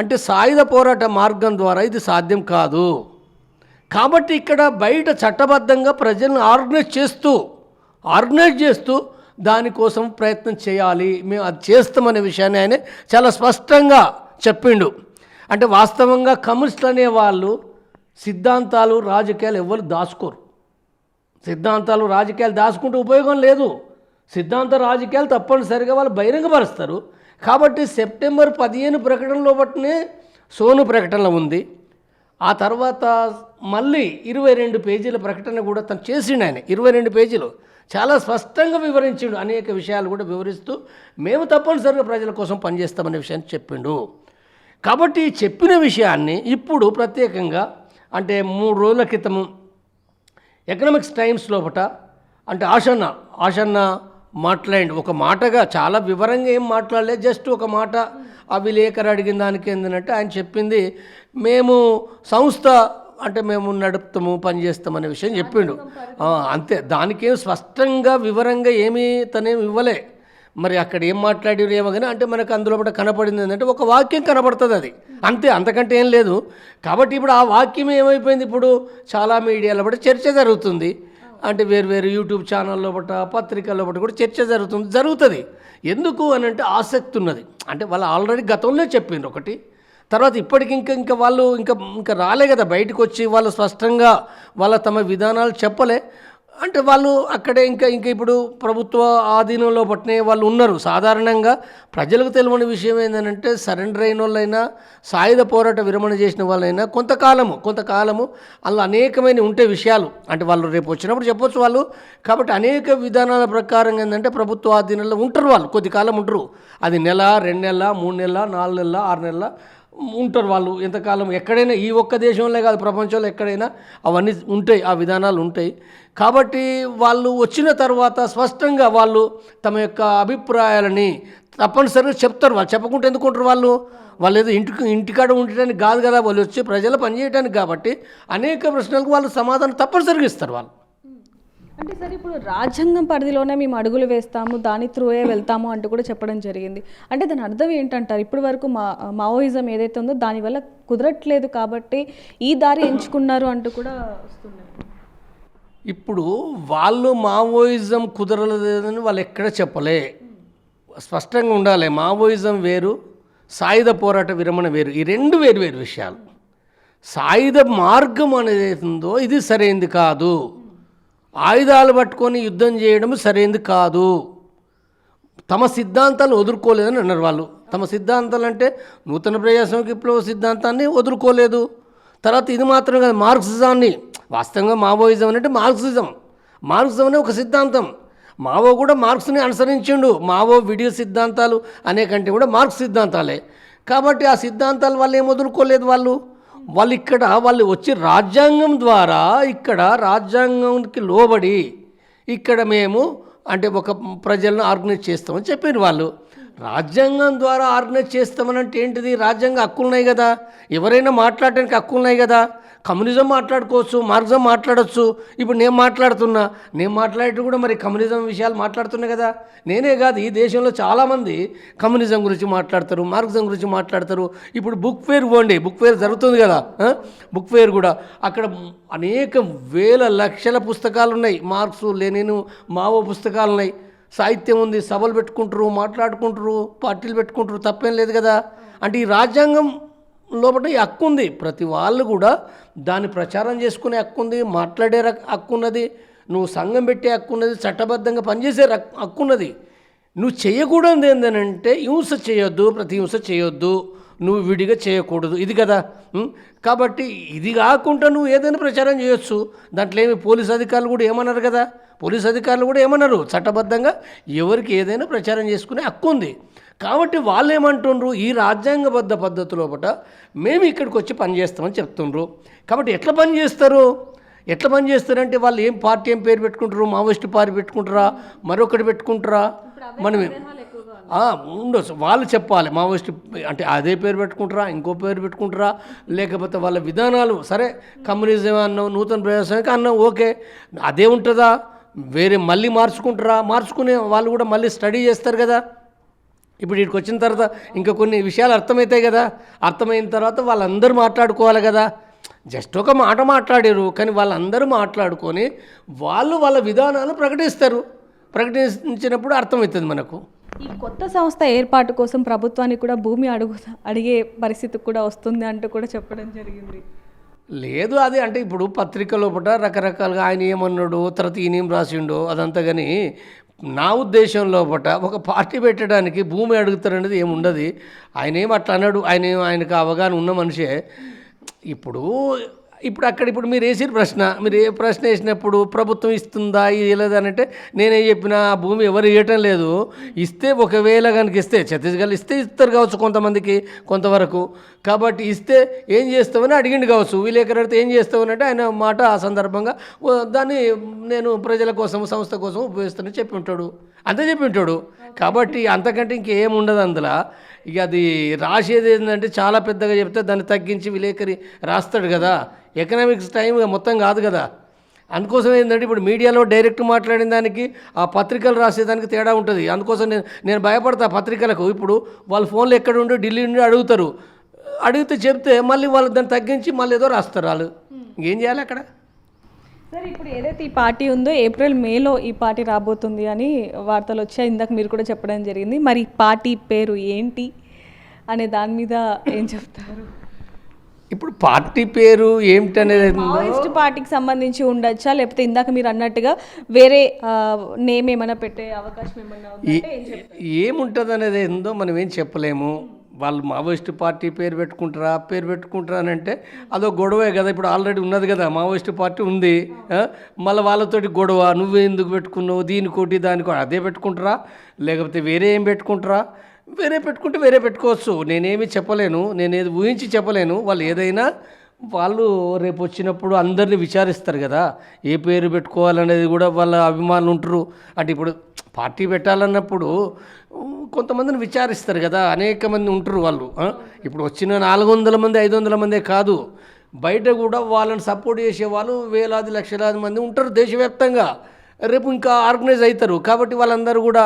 అంటే సాయుధ పోరాట మార్గం ద్వారా ఇది సాధ్యం కాదు. కాబట్టి ఇక్కడ బయట చట్టబద్ధంగా ప్రజలను ఆర్గనైజ్ చేస్తూ దానికోసం ప్రయత్నం చేయాలి, మేము అది చేస్తామనే విషయాన్ని ఆయన చాలా స్పష్టంగా చెప్పిండు. అంటే వాస్తవంగా కమ్యూనిస్టులు అనేవాళ్ళు సిద్ధాంతాలు రాజకీయాలు ఎవరు దాచుకోరు. సిద్ధాంతాలు రాజకీయాలు దాచుకుంటూ ఉపయోగం లేదు. సిద్ధాంత రాజకీయాలు తప్పనిసరిగా వాళ్ళు బహిరంగపరుస్తారు. కాబట్టి సెప్టెంబర్ 15 ప్రకటనలో సోను ప్రకటనలో ఉంది. ఆ తర్వాత మళ్ళీ 22 పేజీల ప్రకటన కూడా తను చేసిండు. ఆయన 22 పేజీలు చాలా స్పష్టంగా వివరించిండు. అనేక విషయాలు కూడా వివరిస్తూ మేము తప్పనిసరిగా ప్రజల కోసం పనిచేస్తామనే విషయాన్ని చెప్పిండు. కాబట్టి చెప్పిన విషయాన్ని ఇప్పుడు ప్రత్యేకంగా అంటే 3 రోజుల క్రితము ఎకనామిక్స్ టైమ్స్ అంటే ఆశన్న మాట్లాడి ఒక మాటగా చాలా వివరంగా ఏం మాట్లాడలేదు, జస్ట్ ఒక మాట ఆ విలేకరు అడిగిన దానికి ఏంటంటే ఆయన చెప్పింది మేము సంస్థ అంటే మేము నడుపుతాము పనిచేస్తామనే విషయం చెప్పిండు. అంతే, దానికేం స్పష్టంగా వివరంగా ఏమీ తనేమి ఇవ్వలే. మరి అక్కడ ఏం మాట్లాడారు ఏమో కానీ అంటే మనకు అందులో కనపడింది ఏంటంటే ఒక వాక్యం కనపడుతుంది, అది అంతే, అంతకంటే ఏం లేదు. కాబట్టి ఇప్పుడు ఆ వాక్యం ఏమైపోయింది, ఇప్పుడు చాలా మీడియాలో చర్చ జరుగుతుంది. అంటే వేరు యూట్యూబ్ ఛానల్లో పత్రికల్లో కూడా చర్చ జరుగుతుంది. ఎందుకు అని అంటే ఆసక్తి ఉన్నది. అంటే వాళ్ళు ఆల్రెడీ గతంలో చెప్పిండ్రు ఒకటి, తర్వాత ఇప్పటికి ఇంకా వాళ్ళు ఇంకా రాలే కదా బయటకు వచ్చి వాళ్ళు స్పష్టంగా తమ విధానాలు చెప్పలే. అంటే వాళ్ళు అక్కడే ఇంకా ఇప్పుడు ప్రభుత్వ ఆధీనంలో పట్టిన వాళ్ళు ఉన్నారు. సాధారణంగా ప్రజలకు తెలియని విషయం ఏంటంటే సరెండర్ అయిన వాళ్ళైనా సాయుధ పోరాట విరమణ చేసిన వాళ్ళైనా కొంతకాలము అలా అనేకమైన ఉంటే విషయాలు అంటే వాళ్ళు రేపు వచ్చినప్పుడు చెప్పొచ్చు వాళ్ళు. కాబట్టి అనేక విధానాల ప్రకారం ఏంటంటే ప్రభుత్వ ఆధీనంలో ఉంటారు వాళ్ళు, కొద్ది కాలం ఉంటారు. అది నెల, 2 నెలల, 3 నెలల, 4 నెలల, 6 నెలల ఉంటారు వాళ్ళు. ఎంతకాలం ఎక్కడైనా, ఈ ఒక్క దేశంలో కాదు ప్రపంచంలో ఎక్కడైనా అవన్నీ ఉంటాయి, ఆ విధానాలు ఉంటాయి. కాబట్టి వాళ్ళు వచ్చిన తర్వాత స్పష్టంగా వాళ్ళు తమ యొక్క అభిప్రాయాలని తప్పనిసరిగా చెప్తారు. వాళ్ళు చెప్పకుండా ఎందుకుంటారు వాళ్ళు? వాళ్ళు ఏదో ఇంటికాడ ఉండటానికి కాదు కదా, వాళ్ళు వచ్చి ప్రజలు పనిచేయడానికి కాబట్టి అనేక ప్రశ్నలకు వాళ్ళు సమాధానం తప్పనిసరిగా ఇస్తారు వాళ్ళు. అంటే సార్ ఇప్పుడు రాజ్యాంగం పరిధిలోనే మేము అడుగులు వేస్తాము, దాని త్రూయే వెళ్తాము అంటూ కూడా చెప్పడం జరిగింది. అంటే దాని అర్థం ఏంటంటారు? ఇప్పటి వరకు మావోయిజం ఏదైతే ఉందో దానివల్ల కుదరట్లేదు కాబట్టి ఈ దారి ఎంచుకున్నారు అంటూ కూడా వస్తున్నాయి. ఇప్పుడు వాళ్ళు మావోయిజం కుదరలేదని వాళ్ళు ఎక్కడ చెప్పలే, స్పష్టంగా ఉండాలి. మావోయిజం వేరు, సాయుధ పోరాట విరమణ వేరు. ఈ రెండు వేరు వేరు విషయాలు. సాయుధ మార్గం అనేది ఉందో ఇది సరైనది కాదు, ఆయుధాలు పట్టుకొని యుద్ధం చేయడం సరైనది కాదు. తమ సిద్ధాంతాలు వదులుకోలేదని అన్నారు వాళ్ళు. తమ సిద్ధాంతాలు అంటే నూతన ప్రజాస్వామిక విప్లవ సిద్ధాంతాన్ని వదులుకోలేదు. తర్వాత ఇది మాత్రం కాదు, మార్క్సిజాన్ని, వాస్తవంగా మావోయిజం అంటే మార్క్సిజం అనే ఒక సిద్ధాంతం. మావో కూడా మార్క్స్ని అనుసరించిండు. మావో విడియ సిద్ధాంతాలు అనే కంటే కూడా మార్క్స్ సిద్ధాంతాలే. కాబట్టి ఆ సిద్ధాంతాలు వాళ్ళు ఏం వదులుకోలేదు. వాళ్ళు ఇక్కడ వాళ్ళు వచ్చి రాజ్యాంగం ద్వారా, ఇక్కడ రాజ్యాంగానికి లోబడి ఇక్కడ మేము అంటే ఒక ప్రజలను ఆర్గనైజ్ చేస్తామని చెప్పారు వాళ్ళు. రాజ్యాంగం ద్వారా ఆర్గనైజ్ చేస్తామని అంటే ఏంటిది? రాజ్యాంగ హక్కులు ఉన్నాయి కదా, ఎవరైనా మాట్లాడడానికి హక్కులు ఉన్నాయి కదా. కమ్యూనిజం మాట్లాడుకోవచ్చు, మార్క్సిజం మాట్లాడవచ్చు. ఇప్పుడు నేను మాట్లాడేట్టు కూడా మరి కమ్యూనిజం విషయాలు మాట్లాడుతున్నా కదా. నేనే కాదు, ఈ దేశంలో చాలామంది కమ్యూనిజం గురించి మాట్లాడతారు, మార్క్సిజం గురించి మాట్లాడతారు. ఇప్పుడు బుక్ ఫేర్ పోండి, బుక్ ఫేర్ జరుగుతుంది కదా, బుక్ ఫేర్ కూడా అక్కడ అనేక వేల లక్షల పుస్తకాలు ఉన్నాయి. మార్క్సు, లెనిను, మావో పుస్తకాలు ఉన్నాయి. సాహిత్యం ఉంది, సభలు పెట్టుకుంటారు, మాట్లాడుకుంటారు, పార్టీలు పెట్టుకుంటారు, తప్పేం లేదు కదా. అంటే ఈ రాజ్యాంగం లోపల ఈ హక్కు ఉంది. ప్రతి వాళ్ళు కూడా దాన్ని ప్రచారం చేసుకునే హక్కు ఉంది, మాట్లాడే హక్కు ఉన్నది, నువ్వు సంఘం పెట్టే హక్కు ఉన్నది, చట్టబద్ధంగా పనిచేసే హక్కు ఉన్నది. నువ్వు చేయకూడదు ఏంటంటే హింస చేయొద్దు, ప్రతి హింస చేయొద్దు, నువ్వు విడిగా చేయకూడదు, ఇది కదా. కాబట్టి ఇది కాకుండా నువ్వు ఏదైనా ప్రచారం చేయొచ్చు. దాంట్లో ఏమి పోలీసు అధికారులు కూడా ఏమన్నారు కదా, పోలీసు అధికారులు కూడా ఏమన్నారు, చట్టబద్ధంగా ఎవరికి ఏదైనా ప్రచారం చేసుకునే హక్కు ఉంది. కాబట్టి వాళ్ళు ఏమంటుండ్రు, ఈ రాజ్యాంగబద్ధ పద్ధతిలో పట మేము ఇక్కడికి వచ్చి పనిచేస్తామని చెప్తుండ్రు. కాబట్టి ఎట్లా పనిచేస్తారంటే వాళ్ళు ఏం పార్టీ ఏం పేరు పెట్టుకుంటారు, మావోయిస్ట్ పార్టీ పెట్టుకుంటారా, మరొకటి పెట్టుకుంటారా, మనం ఉండొచ్చు. వాళ్ళు చెప్పాలి మావోయిస్ట్ అంటే అదే పేరు పెట్టుకుంటారా, ఇంకో పేరు పెట్టుకుంటారా, లేకపోతే వాళ్ళ విధానాలు సరే కమ్యూనిజం అన్నాం, నూతన ప్రజాస్వామిక అన్నాం, ఓకే అదే ఉంటుందా, వేరే మళ్ళీ మార్చుకునే వాళ్ళు కూడా మళ్ళీ స్టడీ చేస్తారు కదా. ఇప్పుడు ఇక్కడికి వచ్చిన తర్వాత ఇంకా కొన్ని విషయాలు అర్థమవుతాయి కదా. అర్థమైన తర్వాత వాళ్ళందరూ మాట్లాడుకోవాలి కదా. జస్ట్ ఒక మాట మాట్లాడారు, కానీ వాళ్ళందరూ మాట్లాడుకొని వాళ్ళ విధానాలు ప్రకటించినప్పుడు అర్థమవుతుంది మనకు. ఈ కొత్త సంస్థ ఏర్పాటు కోసం ప్రభుత్వానికి కూడా భూమి అడిగే పరిస్థితి కూడా వస్తుంది అంటూ కూడా చెప్పడం జరిగింది. లేదు, అది అంటే ఇప్పుడు పత్రిక లోపల రకరకాలుగా ఆయన ఏమన్నాడు, తర్వాత ఈయనేం రాసిండో అదంతా. కానీ నా ఉద్దేశం లోపల ఒక పార్టీ పెట్టడానికి భూమి అడుగుతారనేది ఏముండదు. ఆయన ఏం అట్లా అన్నాడు, ఆయనకు అవగాహన ఉన్న మనిషే. ఇప్పుడు ఇప్పుడు మీరు వేసిన ప్రశ్న, మీరు ఏ ప్రశ్న వేసినప్పుడు ప్రభుత్వం ఇస్తుందా ఇవ్వలేదనంటే నేనేం చెప్పినా ఆ భూమి ఎవరు ఇవ్వటం లేదు. ఇస్తే ఒకవేళ కనుక ఇస్తే ఛత్తీస్గఢ్ ఇస్తారు కావచ్చు కొంతమందికి కొంతవరకు. కాబట్టి ఇస్తే ఏం చేస్తామని అడిగిండు కావచ్చు. విలేకరు అడిగితే ఏం చేస్తామనంటే ఆయన మాట ఆ సందర్భంగా దాన్ని నేను ప్రజల కోసం సంస్థ కోసం ఉపయోగిస్తానని చెప్పి ఉంటాడు, అంతే చెప్పి ఉంటాడు. కాబట్టి అంతకంటే ఇంకేముండదు అందులో. ఇక అది రాసేది ఏంటంటే చాలా పెద్దగా చెప్తే దాన్ని తగ్గించి విలేకరి రాస్తాడు కదా. ఎకనామిక్స్ టైం మొత్తం కాదు కదా. అందుకోసం ఏంటంటే ఇప్పుడు మీడియాలో డైరెక్ట్ మాట్లాడిన దానికి ఆ పత్రికలు రాసేదానికి తేడా ఉంటుంది. అందుకోసం నేను భయపడతా పత్రికలకు. ఇప్పుడు వాళ్ళు ఫోన్లో ఎక్కడ ఉండి ఢిల్లీ నుండి అడిగితే చెప్తే మళ్ళీ వాళ్ళు దాన్ని తగ్గించి మళ్ళీ ఏదో రాస్తారు. వాళ్ళు ఇంకేం చేయాలి అక్కడ. సార్ ఇప్పుడు ఏదైతే ఈ పార్టీ ఉందో ఏప్రిల్ మేలో ఈ పార్టీ రాబోతుంది అని వార్తలు వచ్చాయి, ఇందాక మీరు కూడా చెప్పడం జరిగింది. మరి పార్టీ పేరు ఏంటి అనే దాని మీద ఏం చెప్తారు? ఇప్పుడు పార్టీ పేరు ఏమిటనేది మావోయిస్ట్ పార్టీకి సంబంధించి ఉండొచ్చా, లేకపోతే ఇందాక మీరు అన్నట్టుగా వేరే నేమ్ ఏమైనా పెట్టే అవకాశం ఏమన్నా ఏముంటుంది అనేది ఏందో మనం ఏం చెప్పలేము. వాళ్ళు మావోయిస్ట్ పార్టీ పేరు పెట్టుకుంటారా అని అంటే అదో గొడవే కదా. ఇప్పుడు ఆల్రెడీ ఉన్నది కదా, మావోయిస్ట్ పార్టీ ఉంది. మళ్ళీ వాళ్ళతోటి గొడవ, నువ్వే ఎందుకు పెట్టుకున్నావు, దీనికోటి దానికోటి అదే పెట్టుకుంటారా, లేకపోతే వేరే ఏం పెట్టుకుంటారా? వేరే పెట్టుకుంటే వేరే పెట్టుకోవచ్చు. నేనేమి చెప్పలేను, నేనేది ఊహించి చెప్పలేను. వాళ్ళు ఏదైనా వాళ్ళు రేపు వచ్చినప్పుడు అందరినీ విచారిస్తారు కదా, ఏ పేరు పెట్టుకోవాలనేది కూడా వాళ్ళ అభిమానులు ఉంటారు. అంటే ఇప్పుడు పార్టీ పెట్టాలన్నప్పుడు కొంతమందిని విచారిస్తారు కదా, అనేక మంది ఉంటారు వాళ్ళు. ఇప్పుడు వచ్చిన 400 మంది 500 మందే కాదు, బయట కూడా వాళ్ళని సపోర్ట్ చేసే వాళ్ళు వేలాది లక్షలాది మంది ఉంటారు దేశవ్యాప్తంగా. రేపు ఇంకా ఆర్గనైజ్ అవుతారు. కాబట్టి వాళ్ళందరూ కూడా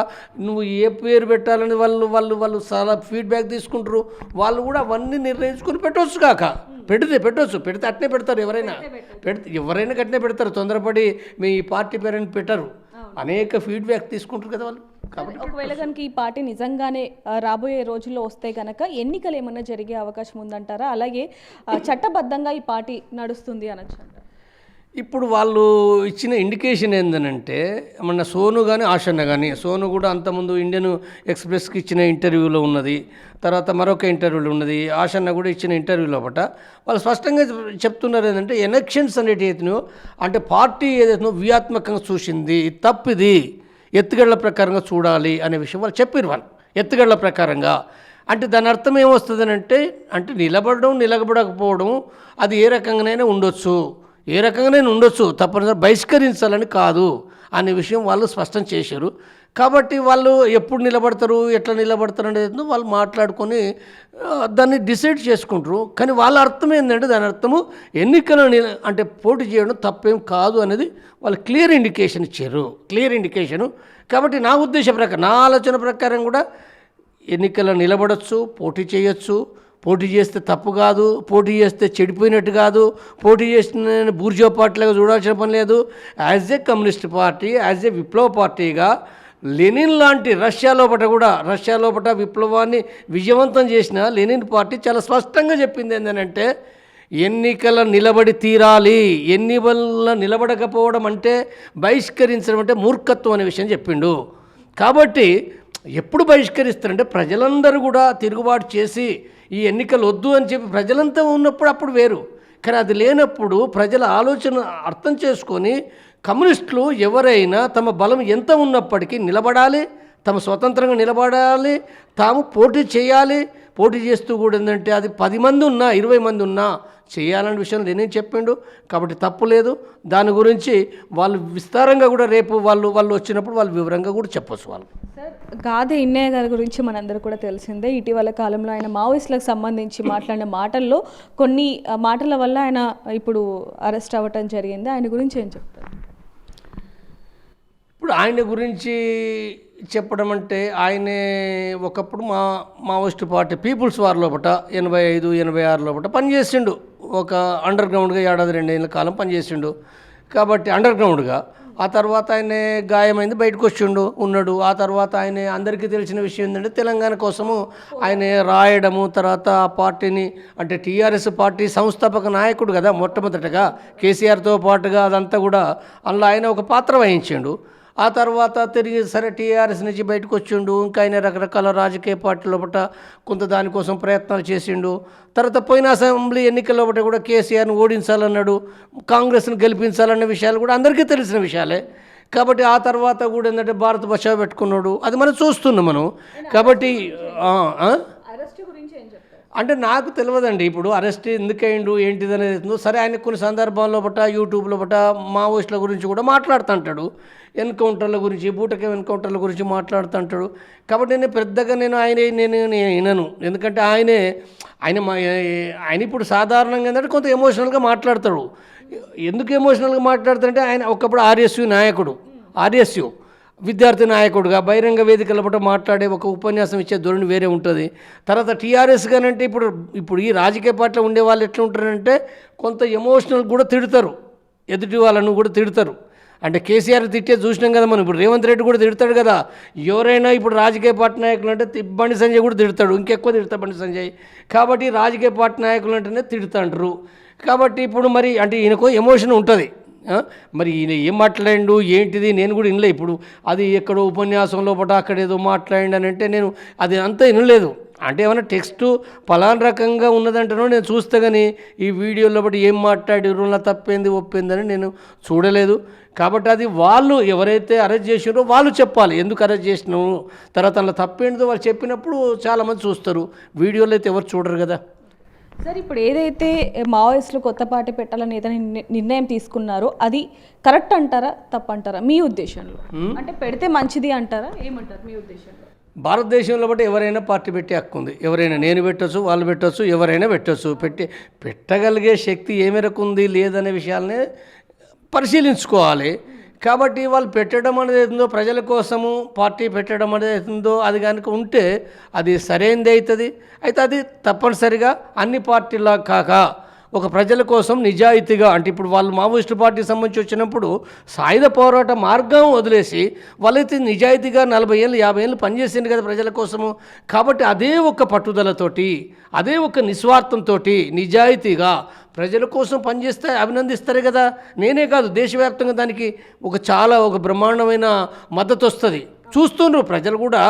నువ్వు ఏ పేరు పెట్టాలని వాళ్ళు చాలా ఫీడ్బ్యాక్ తీసుకుంటారు. వాళ్ళు కూడా అవన్నీ నిర్ణయించుకొని పెట్టవచ్చు. పెడితే అట్నే పెడతారు. ఎవరైనా అట్నే పెడతారు. తొందరపడి మీ పార్టీ పేరుని పెట్టరు. అనేక ఫీడ్బ్యాక్ తీసుకుంటారు కదా వాళ్ళు. కాబట్టి ఒకవేళ కనుక ఈ పార్టీ నిజంగానే రాబోయే రోజుల్లో వస్తే కనుక ఎన్నికలు ఏమన్నా జరిగే అవకాశం ఉందంటారా? అలాగే చట్టబద్ధంగా ఈ పార్టీ నడుస్తుంది అనొచ్చు అంటారా? ఇప్పుడు వాళ్ళు ఇచ్చిన ఇండికేషన్ ఏంటంటే, మన సోను కానీ ఆషన్న కానీ, సోను కూడా అంతకుముందు ఇండియన్ ఎక్స్ప్రెస్కి ఇచ్చిన ఇంటర్వ్యూలో ఉన్నది, తర్వాత మరొక ఇంటర్వ్యూలో ఉన్నది, ఆషన్న కూడా ఇచ్చిన ఇంటర్వ్యూలో వాళ్ళు స్పష్టంగా చెప్తున్నారు ఏంటంటే, ఎలక్షన్స్ అనేటినో అంటే పార్టీ ఏదైతే వ్యూహాత్మకంగా చూసింది తప్పిది, ఎత్తుగడల ప్రకారంగా చూడాలి అనే విషయం వాళ్ళు చెప్పారు. వాళ్ళు ఎత్తుగడల ప్రకారంగా అంటే దాని అర్థం ఏమొస్తుందనంటే, అంటే నిలబడకపోవడం అది ఏ రకంగానైనా ఉండొచ్చు, తప్పనిసరి బహిష్కరించాలని కాదు అనే విషయం వాళ్ళు స్పష్టం చేశారు. కాబట్టి వాళ్ళు ఎప్పుడు నిలబడతారు, ఎట్లా నిలబడతారు అనేది వాళ్ళు మాట్లాడుకొని దాన్ని డిసైడ్ చేసుకుంటారు. కానీ వాళ్ళ అర్థం ఏంటంటే, దాని అర్థము ఎన్నికలు అంటే పోటీ చేయడం తప్పేం కాదు అనేది వాళ్ళు క్లియర్ ఇండికేషన్ ఇచ్చారు. కాబట్టి నా ఉద్దేశం ప్రకారం, నా ఆలోచన ప్రకారం కూడా ఎన్నికల్లో నిలబడచ్చు, పోటీ చేయొచ్చు. పోటీ చేస్తే తప్పు కాదు, పోటీ చేస్తే చెడిపోయినట్టు కాదు, పోటీ చేసిన బూర్జో పార్టీలాగా చూడాల్సిన పని లేదు. As a communist party, as a విప్లవ పార్టీగా లెనిన్ లాంటి రష్యా లోపల విప్లవాన్ని విజయవంతం చేసిన లెనిన్ పార్టీ చాలా స్పష్టంగా చెప్పింది ఏంటంటే, ఎన్నికల నిలబడి తీరాలి, ఎన్నికల నిలబడకపోవడం అంటే బహిష్కరించడం అంటే మూర్ఖత్వం అనే విషయం చెప్పిండు. కాబట్టి ఎప్పుడు బహిష్కరిస్తారంటే, ప్రజలందరూ కూడా తిరుగుబాటు చేసి ఈ ఎన్నికలు వద్దు అని చెప్పి ప్రజలంతా ఉన్నప్పుడు అప్పుడు వేరు. కానీ అది లేనప్పుడు ప్రజల ఆలోచన అర్థం చేసుకొని కమ్యూనిస్టులు ఎవరైనా తమ బలం ఎంత ఉన్నప్పటికీ నిలబడాలి, తమ స్వతంత్రంగా నిలబడాలి, తాము పోటీ చేయాలి. పోటీ చేస్తూ కూడా ఏంటంటే అది 10 మంది ఉన్నా 20 మంది ఉన్నా చేయాలనే విషయం నేనేం చెప్పిండు. కాబట్టి తప్పు లేదు. దాని గురించి వాళ్ళు విస్తారంగా కూడా రేపు వాళ్ళు వచ్చినప్పుడు వాళ్ళు వివరంగా కూడా చెప్పొచ్చు. వాళ్ళు సార్, గాదె ఇన్నయ్య గారి గురించి మనందరూ కూడా తెలిసిందే. ఇటీవల కాలంలో ఆయన మావోయిస్టులకు సంబంధించి మాట్లాడిన మాటల్లో కొన్ని మాటల వల్ల ఆయన ఇప్పుడు అరెస్ట్ అవ్వటం జరిగింది. ఆయన గురించి ఏం చెప్తారు? ఇప్పుడు ఆయన గురించి చెప్పడం అంటే, ఆయనే ఒకప్పుడు మావోయిస్ట్ పార్టీ పీపుల్స్ వార్ లోపల 85-86 లోపల పనిచేసిండు. ఒక అండర్ గ్రౌండ్గా 1-2 ఏళ్ళ కాలం పనిచేసిండు. కాబట్టి అండర్ గ్రౌండ్గా ఆ తర్వాత ఆయన గాయమైంది, బయటకు ఉన్నాడు. ఆ తర్వాత ఆయన అందరికీ తెలిసిన విషయం ఏంటంటే, తెలంగాణ కోసము ఆయన రాయడము, తర్వాత ఆ పార్టీని అంటే టీఆర్ఎస్ పార్టీ సంస్థాపక నాయకుడు కదా మొట్టమొదటగా కేసీఆర్తో పాటుగా, అదంతా కూడా అందులో ఆయన ఒక పాత్ర వహించిండు. ఆ తర్వాత తిరిగి సరే టీఆర్ఎస్ నుంచి బయటకు వచ్చిండు. ఇంకా ఆయన రకరకాల రాజకీయ పార్టీల లోపల కొంత దానికోసం ప్రయత్నాలు చేసిండు. తర్వాత పోయిన అసెంబ్లీ ఎన్నికల లోపల కూడా కేసీఆర్ని ఓడించాలన్నాడు, కాంగ్రెస్ని గెలిపించాలన్న విషయాలు కూడా అందరికీ తెలిసిన విషయాలే. కాబట్టి ఆ తర్వాత కూడా ఏంటంటే భారత్ బచావ్ పెట్టుకున్నాడు. అది మనం చూస్తున్నాం మనం. కాబట్టి అంటే నాకు తెలియదండి ఇప్పుడు అరెస్ట్ ఎందుకైండు ఏంటిది అనేది. సరే, ఆయన కొన్ని సందర్భాల్లో యూట్యూబ్లో మావోయిస్టుల గురించి కూడా మాట్లాడుతుంటాడు, ఎన్కౌంటర్ల గురించి, బూటక ఎన్కౌంటర్ల గురించి మాట్లాడుతుంటాడు. కాబట్టి నేను ఆయన వినను. ఎందుకంటే ఆయన ఇప్పుడు సాధారణంగా ఏంటంటే కొంత ఎమోషనల్గా మాట్లాడతాడు. ఎందుకు ఎమోషనల్గా మాట్లాడుతాడంటే, ఆయన ఒకప్పుడు ఆర్ఎస్యు విద్యార్థి నాయకుడుగా బహిరంగ వేదికల పట్ల మాట్లాడే ఒక ఉపన్యాసం ఇచ్చే ధోరణి వేరే ఉంటుంది. తర్వాత టీఆర్ఎస్ గానంటే ఇప్పుడు ఈ రాజకీయ పార్టీలో ఉండే వాళ్ళు ఎట్లా ఉంటారంటే కొంత ఎమోషనల్ కూడా తిడతారు, ఎదుటి వాళ్ళను కూడా తిడతారు. అంటే కేసీఆర్ తిట్టే చూసినాం కదా మనం. ఇప్పుడు రేవంత్ రెడ్డి కూడా తిడతాడు కదా. ఎవరైనా ఇప్పుడు రాజకీయ పార్టీ నాయకులు అంటే బండి సంజయ్ కూడా తిడతాడు, ఇంకెక్కువ తిడతాడు బండి సంజయ్. కాబట్టి రాజకీయ పార్టీ నాయకులు అంటేనే తిడుతుంటారు. కాబట్టి ఇప్పుడు మరి అంటే ఈయనకు ఎమోషన్ ఉంటుంది. మరి ఈయన ఏం మాట్లాడిండు ఏంటిది నేను కూడా వినలే. ఇప్పుడు అది ఎక్కడో ఉపన్యాసంలో అక్కడ ఏదో మాట్లాడిండు అని అంటే నేను అది అంతా వినలేదు. అంటే ఏమైనా టెక్స్ట్ పలానా రకంగా ఉన్నదంటేనో నేను చూస్తే కానీ ఈ వీడియోలో ఏం మాట్లాడిర్రు, నా తప్పేంది ఒప్పిందని నేను చూడలేదు. కాబట్టి అది వాళ్ళు ఎవరైతే అరెస్ట్ చేసినారో వాళ్ళు చెప్పాలి, ఎందుకు అరెస్ట్ చేసినాము, తర్వాత అలా తప్పేంటిదో వాళ్ళు చెప్పినప్పుడు చాలామంది చూస్తారు. వీడియోలో అయితే ఎవరు చూడరు కదా. సార్ ఇప్పుడు ఏదైతే మావోయిస్టులు కొత్త పార్టీ పెట్టాలని ఏదైనా నిర్ణయం తీసుకున్నారో అది కరెక్ట్ అంటారా తప్పంటారా మీ ఉద్దేశంలో? అంటే పెడితే మంచిది అంటారా, ఏమంటారు మీ ఉద్దేశంలో? భారతదేశంలో బట్టి ఎవరైనా పార్టీ పెట్టే హక్కు ఉంది. ఎవరైనా నేను పెట్టొచ్చు, వాళ్ళు పెట్టొచ్చు, ఎవరైనా పెట్టొచ్చు. పెట్టగలిగే శక్తి ఏ మేరకు ఉంది లేదనే విషయాలనే పరిశీలించుకోవాలి. కాబట్టి వాళ్ళు పెట్టడం అనేది అవుతుందో, ప్రజల కోసము పార్టీ పెట్టడం అనేది అవుతుందో అది కనుక ఉంటే అది సరైనది అవుతుంది. అయితే అది తప్పనిసరిగా అన్ని పార్టీలా కాక ఒక ప్రజల కోసం నిజాయితీగా, అంటే ఇప్పుడు వాళ్ళు మావోయిస్టు పార్టీకి సంబంధించి వచ్చినప్పుడు సాయుధ పోరాట మార్గం వదిలేసి వాళ్ళైతే నిజాయితీగా 40 ఏళ్ళు 50 ఏళ్ళు పనిచేసింది కదా ప్రజల కోసము. కాబట్టి అదే ఒక పట్టుదలతోటి, అదే ఒక నిస్వార్థంతో నిజాయితీగా ప్రజల కోసం పనిచేస్తే అభినందిస్తారు కదా. నేనే కాదు, దేశవ్యాప్తంగా దానికి ఒక బ్రహ్మాండమైన మద్దతు వస్తుంది. చూస్తుండ్రు ప్రజలు కూడా.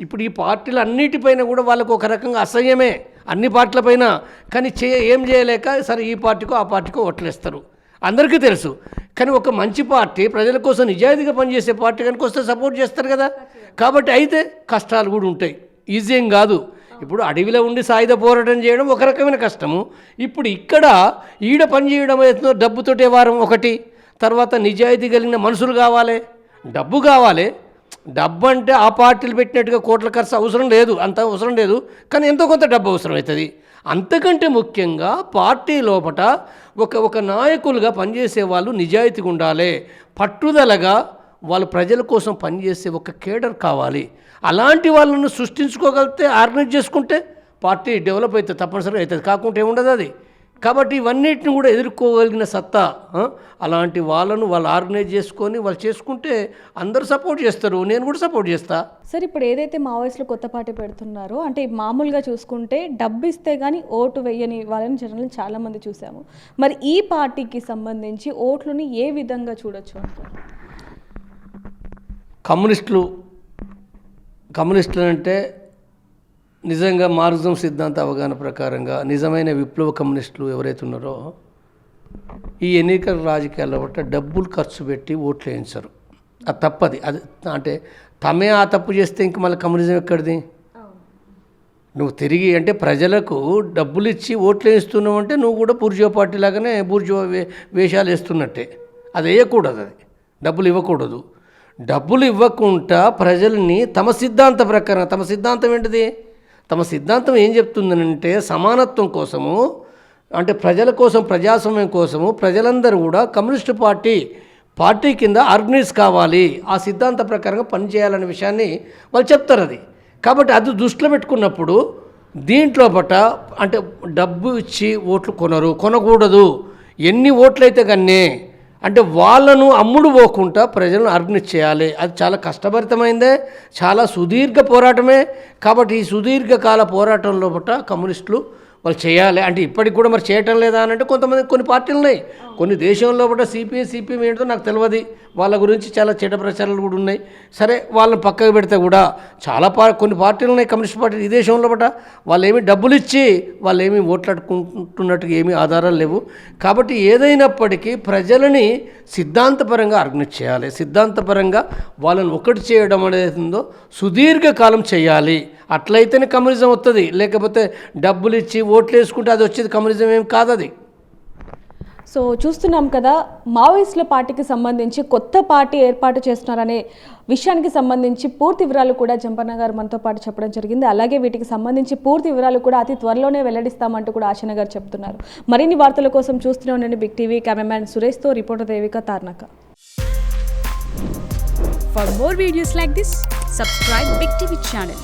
ఇప్పుడు ఈ పార్టీలు అన్నిటిపైన కూడా వాళ్ళకు ఒక రకంగా అసహ్యమే అన్ని పార్టీలపైన. కానీ ఏం చేయలేక సరే ఈ పార్టీకో ఆ పార్టీకో ఓట్లేస్తారు, అందరికీ తెలుసు. కానీ ఒక మంచి పార్టీ ప్రజల కోసం నిజాయితీగా పనిచేసే పార్టీ కనుక వస్తే సపోర్ట్ చేస్తారు కదా. కాబట్టి అయితే కష్టాలు కూడా ఉంటాయి, ఈజీ ఏం కాదు. ఇప్పుడు అడవిలో ఉండి సాయుధ పోరాటం చేయడం ఒక రకమైన కష్టము. ఇప్పుడు ఈడ పని చేయడం అవుతుందో డబ్బుతోటే వారం ఒకటి, తర్వాత నిజాయితీ కలిగిన మనుషులు కావాలి, డబ్బు కావాలి. డబ్బు అంటే ఆ పార్టీలు పెట్టినట్టుగా కోట్ల ఖర్చు అవసరం లేదు, అంత అవసరం లేదు. కానీ ఎంతో కొంత డబ్బు అవసరం అవుతుంది. అంతకంటే ముఖ్యంగా పార్టీ లోపట ఒక నాయకులుగా పనిచేసే వాళ్ళు నిజాయితీగా ఉండాలి, పట్టుదలగా వాళ్ళు ప్రజల కోసం పనిచేసే ఒక కేడర్ కావాలి. అలాంటి వాళ్ళను సృష్టించుకోగలిగితే, ఆర్గనైజ్ చేసుకుంటే పార్టీ డెవలప్ అవుతుంది, తప్పనిసరిగా అవుతుంది. కాకుంటే ఏముండదు అది. కాబట్టి ఇవన్నిటిని కూడా ఎదుర్కోగలిగిన సత్తా అలాంటి వాళ్ళను వాళ్ళు ఆర్గనైజ్ చేసుకొని వాళ్ళు చేసుకుంటే అందరూ సపోర్ట్ చేస్తారు, నేను కూడా సపోర్ట్ చేస్తా. సార్ ఇప్పుడు ఏదైతే మావోయిస్టులు కొత్త పార్టీ పెడుతున్నారో, అంటే మామూలుగా చూసుకుంటే డబ్బు ఇస్తే కానీ ఓటు వేయని వాళ్ళని జనరల్ చాలామంది చూసాము. మరి ఈ పార్టీకి సంబంధించి ఓట్లని ఏ విధంగా చూడొచ్చు అంటారు? కమ్యూనిస్టులు అంటే నిజంగా మార్క్సిజం సిద్ధాంత అవగాహన ప్రకారంగా నిజమైన విప్లవ కమ్యూనిస్టులు ఎవరైతే ఉన్నారో ఈ ఎన్నికల రాజకీయాల్లో బట్టి డబ్బులు ఖర్చు పెట్టి ఓట్లు వేయించరు. అది తప్పది. అది అంటే తమే ఆ తప్పు చేస్తే ఇంక మళ్ళీ కమ్యూనిజం ఎక్కడిది? నువ్వు తిరిగి అంటే ప్రజలకు డబ్బులు ఇచ్చి ఓట్లు వేస్తున్నావు అంటే నువ్వు కూడా బూర్జువా పార్టీ లాగానే బూర్జువా వేషాలు వేస్తున్నట్టే. అది వేయకూడదు, అది డబ్బులు ఇవ్వకూడదు. డబ్బులు ఇవ్వకుండా ప్రజల్ని తమ సిద్ధాంత ప్రకారం, తమ సిద్ధాంతం ఏంటిది? తమ సిద్ధాంతం ఏం చెప్తుందనంటే సమానత్వం కోసము, అంటే ప్రజల కోసం, ప్రజాస్వామ్యం కోసము ప్రజలందరూ కూడా కమ్యూనిస్టు పార్టీ కింద ఆర్గనైజ్ కావాలి, ఆ సిద్ధాంత ప్రకారంగా పనిచేయాలనే విషయాన్ని వాళ్ళు చెప్తారు. అది కాబట్టి అది దృష్టిలో పెట్టుకున్నప్పుడు దీంట్లో అంటే డబ్బు ఇచ్చి ఓట్లు కొనకూడదు. ఎన్ని ఓట్లయితే కన్నే అంటే వాళ్ళను అమ్ముడు పోకుండా ప్రజలను ఆర్గనైజ్ చేయాలి. అది చాలా కష్టభరితమైందే, చాలా సుదీర్ఘ పోరాటమే. కాబట్టి ఈ సుదీర్ఘకాల పోరాటంలో కమ్యూనిస్టులు వాళ్ళు చేయాలి. అంటే ఇప్పటికి కూడా మరి చేయటం లేదా అని అంటే కొన్ని పార్టీలు ఉన్నాయి, కొన్ని దేశంలో సిపిఎం ఏంటో నాకు తెలియదు, వాళ్ళ గురించి చాలా చెడ్డ ప్రచారాలు కూడా ఉన్నాయి. సరే వాళ్ళని పక్కకు పెడితే కూడా చాలా కొన్ని పార్టీలు ఉన్నాయి కమ్యూనిస్ట్ పార్టీలు ఈ దేశంలో వాళ్ళు ఏమీ డబ్బులు ఇచ్చి వాళ్ళు ఏమీ ఓట్లాడుకుంటున్నట్టుగా ఏమీ ఆధారాలు లేవు. కాబట్టి ఏదైనప్పటికీ ప్రజలని సిద్ధాంతపరంగా ఆర్గనైజ్ చేయాలి, సిద్ధాంతపరంగా వాళ్ళని ఒకటి చేయడం అనేది ఉందో సుదీర్ఘకాలం చేయాలి. అట్లయితేనే కమ్యూనిజం వస్తుంది. లేకపోతే డబ్బులు ఇచ్చి ఓట్లు వేసుకుంటే అది వచ్చేది కమ్యూనిజం ఏం కాదు అది. సో చూస్తున్నాం కదా, మావోయిస్టుల పార్టీకి సంబంధించి కొత్త పార్టీ ఏర్పాటు చేస్తున్నారనే విషయానికి సంబంధించి పూర్తి వివరాలు కూడా జంపన్న గారు మనతో పాటు చెప్పడం జరిగింది. అలాగే వీటికి సంబంధించి పూర్తి వివరాలు కూడా అతి త్వరలోనే వెల్లడిస్తామంటూ కూడా ఆశన గారు చెప్తున్నారు. మరిన్ని వార్తల కోసం చూస్తూనే ఉండండి బిగ్ టీవీ. కెమెరామ్యాన్ సురేష్తో reporter Devika Tarnaka. For more videos like this, subscribe Big TV channel.